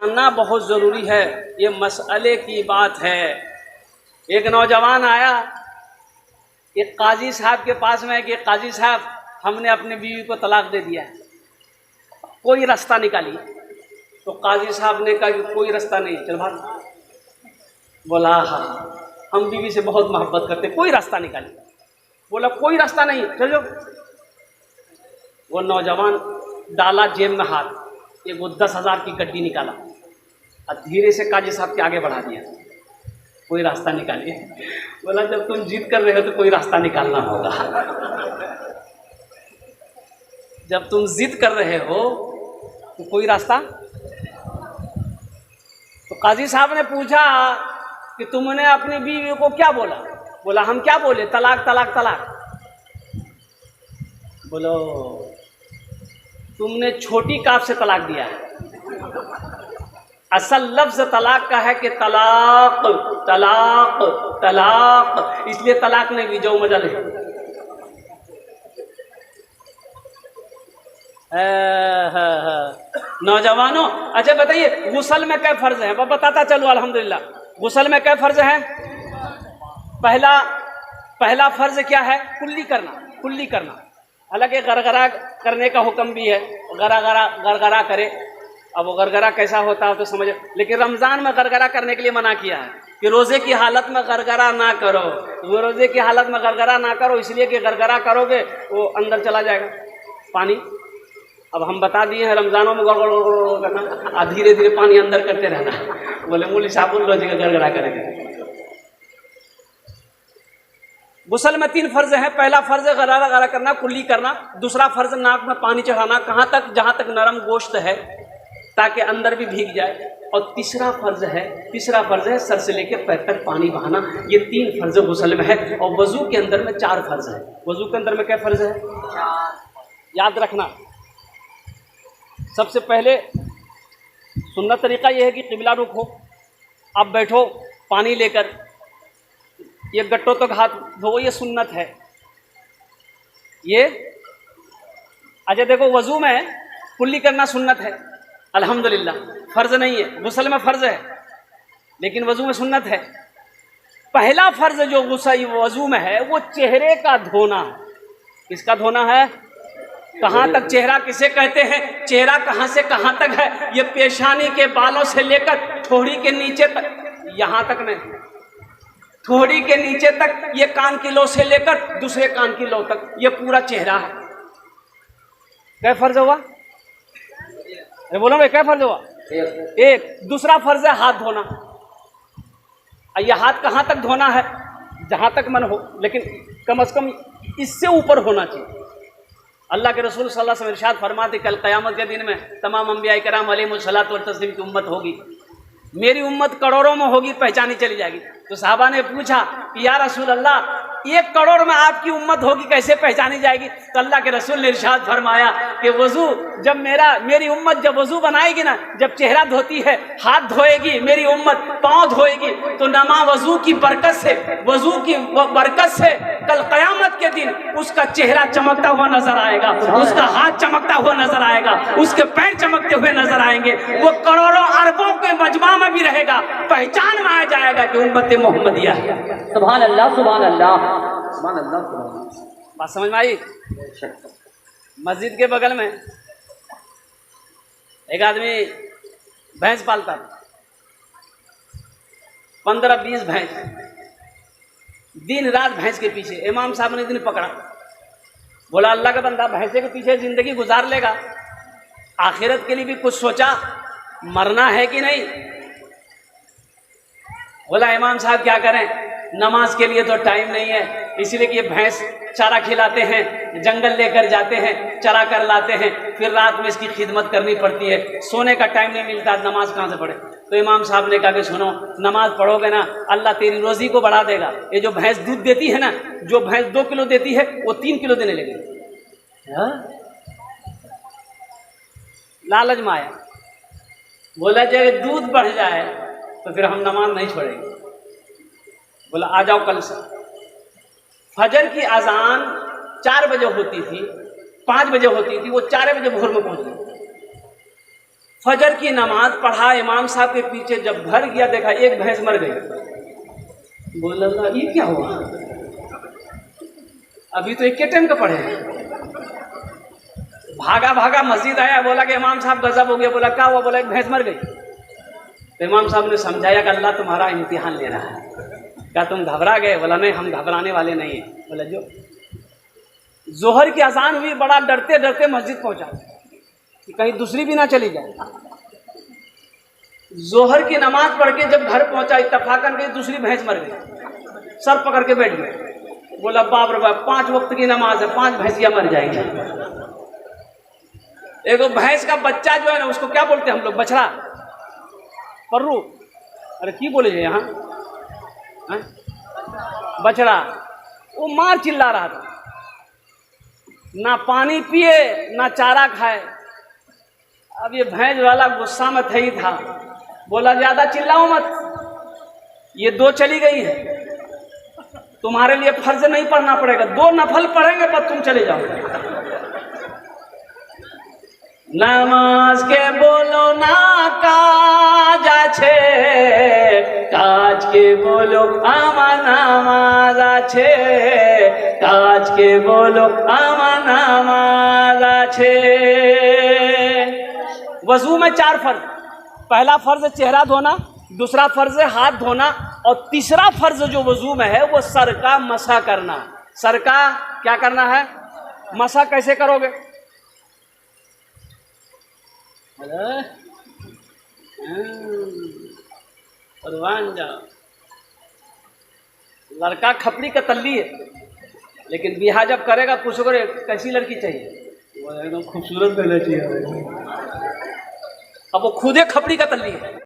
जानना बहुत ज़रूरी है, ये मसले की बात है। एक नौजवान आया एक काजी साहब के पास में कि काजी साहब, हमने अपनी बीवी को तलाक दे दिया है, कोई रास्ता निकालिए। तो काजी साहब ने कहा कि कोई रास्ता नहीं, चल भाग। बोला हाँ, हम बीवी से बहुत मोहब्बत करते, कोई रास्ता निकालिए। बोला कोई रास्ता नहीं, चलो। वो नौजवान डाला जेब में हाथ, एक 10,000 की गड्डी निकाला और धीरे से काजी साहब के आगे बढ़ा दिया, कोई रास्ता निकालिए। बोला जब तुम जिद कर रहे हो तो कोई रास्ता निकालना होगा। जब तुम जिद कर रहे हो तो कोई रास्ता। तो काजी साहब ने पूछा कि तुमने अपनी बीवी को क्या बोला? बोला हम क्या बोले, तलाक तलाक तलाक। बोलो तुमने छोटी काफ से तलाक दिया है, असल लफ्ज तलाक का है कि तलाक तलाक तलाक, इसलिए तलाक नहीं दी, जाओ मजा ले। नौजवानों, अच्छा बताइए गुस्ल में क्या फर्ज है? बताता चलो अल्हम्दुलिल्लाह। गुस्ल में क्या फर्ज है? पहला फर्ज क्या है? कुल्ली करना, कुल्ली करना। हालांकि गरगरा करने का हुक्म भी है, गरगरा करे। अब वो गरगरा कैसा होता है तो समझ, लेकिन रमज़ान में गरगरा करने के लिए मना किया है कि रोज़े की हालत में गरगरा ना करो। वो रोज़े की हालत में गरगरा ना करो इसलिए कि गरगरा करोगे वो अंदर चला जाएगा पानी। अब हम बता दिए हैं रमज़ानों में गड़गड़ करना, धीरे धीरे पानी अंदर करते रहना। बोले मूली साबुन लो जी गरगरा करेंगे। गुस्ल में 3 फर्ज हैं। पहला फर्ज गरगरा करना, कुल्ली करना। दूसरा फर्ज नाक में पानी चढ़ाना, कहाँ तक? जहाँ तक नरम गोश्त है, ताकि अंदर भी भीग जाए। और तीसरा फर्ज है सर से लेकर पैर तक पानी बहाना। ये 3 फर्ज गुस्ल में है। और वजू के अंदर में 4 फर्ज है। वजू के अंदर में क्या फर्ज है? 4। याद रखना, सबसे पहले सुन्नत तरीका यह है कि किबला रुख हो, अब बैठो पानी लेकर, ये गट्टों तक हाथ धो, ये सुन्नत है ये। अच्छा देखो, वजू में कुल्ली करना सुन्नत है अल्हम्दुलिल्लाह, फर्ज नहीं है। गुस्ल में फर्ज है लेकिन वजू में सुन्नत है। पहला फर्ज जो वजू में है वो चेहरे का धोना है। किसका धोना है? कहाँ तक? चेहरा किसे कहते हैं? चेहरा कहाँ से कहाँ तक है? ये पेशानी के बालों से लेकर ठोड़ी के नीचे तक, यहाँ तक नहीं, ठोड़ी के नीचे तक, ये कान की लो से लेकर दूसरे कान की लो तक, ये पूरा चेहरा है। क्या फर्ज हुआ? अरे बोलो भाई, क्या फर्ज हुआ? एक। दूसरा फर्ज है हाथ धोना। ये हाथ कहाँ तक धोना है? जहाँ तक मन हो, लेकिन कम से कम इससे ऊपर होना चाहिए। अल्लाह के रसूल सल्लल्लाहु अलैहि वसल्लम इरशाद फरमाते, कल क़यामत के दिन में तमाम अंबिया किराम अलैहिमुस्सलातु व तस्लीम की उम्मत होगी, मेरी उम्मत करोड़ों में होगी, पहचानी चली जाएगी। तो साहबा ने पूछा कि या रसूल अल्लाह, 1 करोड़ में आपकी उम्मत होगी, कैसे पहचानी जाएगी? तो अल्लाह के रसूल ने इरशाद फरमाया कि वजू, जब मेरी उम्मत जब वजू बनाएगी ना, जब चेहरा धोती है, हाथ धोएगी मेरी उम्मत, पाँव धोएगी, तो नमा वजू की बरकत से, वजू की बरकत से कल क़यामत के दिन उसका चेहरा चमकता हुआ नजर आएगा, उसका हाथ चमकता हुआ नजर आएगा, उसके पैर चमकते हुए नजर आएंगे। वो करोड़ों अरबों के मजमा में भी रहेगा, पहचान में आ जाएगा कि उम्मत मोहम्मदिया है। सुभान अल्लाह, सुभान अल्लाह, सुभान अल्लाह, सुभान अल्लाह। बात समझ में आई? मस्जिद के बगल में एक आदमी भैंस पालता, 15-20 भैंस, दिन रात भैंस के पीछे। इमाम साहब ने दिन पकड़ा, बोला अल्लाह का बंदा, भैंसे के पीछे जिंदगी गुजार लेगा, आखिरत के लिए भी कुछ सोचा, मरना है कि नहीं? बोला इमाम साहब क्या करें, नमाज के लिए तो टाइम नहीं है, इसलिए कि ये भैंस चारा खिलाते हैं, जंगल लेकर जाते हैं, चरा कर लाते हैं, फिर रात में इसकी खिदमत करनी पड़ती है, सोने का टाइम नहीं मिलता, नमाज कहाँ से पढ़े? तो इमाम साहब ने कहा कि सुनो, नमाज पढ़ोगे ना, अल्लाह तेरी रोजी को बढ़ा देगा। ये जो भैंस दूध देती है ना, जो भैंस 2 किलो देती है वो 3 किलो देने लगेगी। लालच में आया, बोला जब दूध बढ़ जाए तो फिर हम नमाज नहीं छोड़ेंगे। बोला आ जाओ कल से। फजर की अजान 4 बजे होती थी, 5 बजे होती थी, वो 4 बजे भोर में पहुंच गई। फजर की नमाज पढ़ा इमाम साहब के पीछे, जब घर गया देखा एक भैंस मर गई। बोला अल्लाह ये क्या हुआ, अभी तो एक टाइम का पढ़े। भागा भागा मस्जिद आया, बोला कि इमाम साहब गजब हो गया। बोला क्या हुआ, बोला एक भैंस मर गई। तो इमाम साहब ने समझाया कि अल्लाह तुम्हारा इम्तिहान ले रहा है। क्या तुम घबरा गए? बोला नहीं, हम घबराने वाले नहीं हैं। बोला जो जोहर की अजान हुई, बड़ा डरते डरते मस्जिद पहुंचा कि कहीं दूसरी भी ना चली जाए। जोहर की नमाज पढ़ के जब घर पहुंचा, इत्तफाकन कहीं दूसरी भैंस मर गई। सर पकड़ के बैठ गए। बोला बाप रे बाप, 5 वक्त की नमाज है, 5 भैंसियां मर जाएंगी। एक भैंस का बच्चा जो है ना, उसको क्या बोलते हैं हम लोग? बछड़ा, पर्रू, अरे की बोले यहाँ, बछड़ा। वो मार चिल्ला रहा था, ना पानी पिए ना चारा खाए। अब ये भैंस वाला गुस्सा में ही था। बोला ज्यादा चिल्लाओ मत, ये 2 चली गई है, तुम्हारे लिए फर्ज नहीं पढ़ना पड़ेगा, 2 नफल पढ़ेंगे बस तुम चले जाओ। नमाज के बोलो ना काज আছে, काज के बोलो आमा नामाज আছে, काज के बोलो आमा नामाज আছে। वजू में 4 फर्ज। पहला फर्ज चेहरा धोना, दूसरा फर्ज हाथ धोना, और तीसरा फर्ज जो वजू में है वो सर का मसा करना। सर का क्या करना है? मसा कैसे करोगे? परवान जाओ। लड़का खपड़ी का तल्ली है, लेकिन बिहा जब करेगा पूछोगे कैसी लड़की चाहिए, वो एकदम खूबसूरत रहना चाहिए। अब वो खुदे खपड़ी का तल्ली है।